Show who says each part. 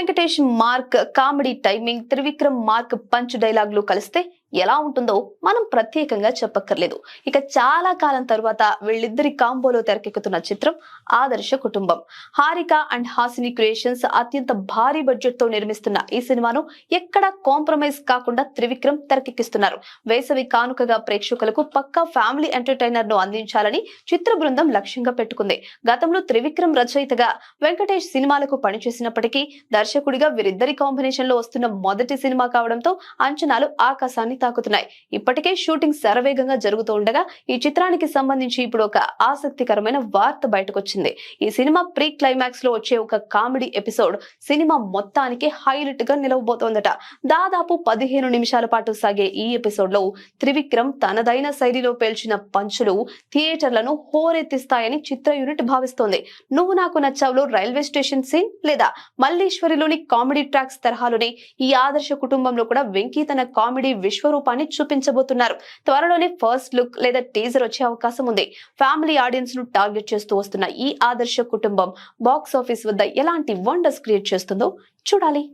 Speaker 1: Venkatesh mark comedy timing, Trivikram mark punch డైలాగులు కలిస్తే ఎలా ఉంటుందో మనం ప్రత్యేకంగా చెప్పక్కర్లేదు. ఇక చాలా కాలం తరువాత వీళ్ళిద్దరి కాంబోలో తెరకెక్కుతున్న చిత్రం ఆదర్శ కుటుంబం. హారిక అండ్ హాసిని క్రియేషన్స్ అత్యంత భారీ బడ్జెట్ తో నిర్మిస్తున్న ఈ సినిమాను ఎక్కడా కాంప్రమైజ్ కాకుండా త్రివిక్రమ్ తెరకెక్కిస్తున్నారు. వేసవి కానుకగా ప్రేక్షకులకు పక్కా ఫ్యామిలీ ఎంటర్టైనర్ ను అందించాలని చిత్ర బృందం లక్ష్యంగా పెట్టుకుంది. గతంలో త్రివిక్రమ్ రచయితగా వెంకటేష్ సినిమాలకు పనిచేసినప్పటికీ దర్శకుడిగా వీరిద్దరి కాంబినేషన్ లో వస్తున్న మొదటి సినిమా కావడంతో అంచనాలు ఆకాశాన్ని తాకుతున్నాయి. ఇప్పటికే షూటింగ్ శరవేగంగా జరుగుతూ ఉండగా ఈ చిత్రానికి సంబంధించి ఇప్పుడు ఒక ఆసక్తికరమైన వార్త బయటకొచ్చింది. ఈ సినిమా ప్రీ క్లైమాక్స్ లో వచ్చే ఒక కామెడీ ఎపిసోడ్ సినిమా మొత్తానికి హైలైట్ గా నిలవబోతోందట. దాదాపు 15 నిమిషాల పాటు సాగే ఈ ఎపిసోడ్ లో త్రివిక్రమ్ తనదైన శైలిలో పేల్చిన పంచులు థియేటర్లను హోరెత్తిస్తాయని చిత్ర యూనిట్ భావిస్తోంది. నువ్వు నాకు నచ్చావులో రైల్వే స్టేషన్ సీన్ లేదా మల్లీశ్వరిలోని కామెడీ ట్రాక్స్ తరహాలోనే ఈ ఆదర్శ కుటుంబంలో కూడా వెంకీ తన కామెడీ విశ్వరూపాన్ని చూపించబోతున్నారు. త్వరలోనే ఫస్ట్ లుక్ లేదా టీజర్ వచ్చే అవకాశం ఉంది. ఫ్యామిలీ ఆడియన్స్ ను టార్గెట్ చేస్తూ వస్తున్న ఈ ఆదర్శ కుటుంబం బాక్స్ ఆఫీస్ వద్ద ఎలాంటి వండర్స్ క్రియేట్ చేస్తుందో చూడాలి.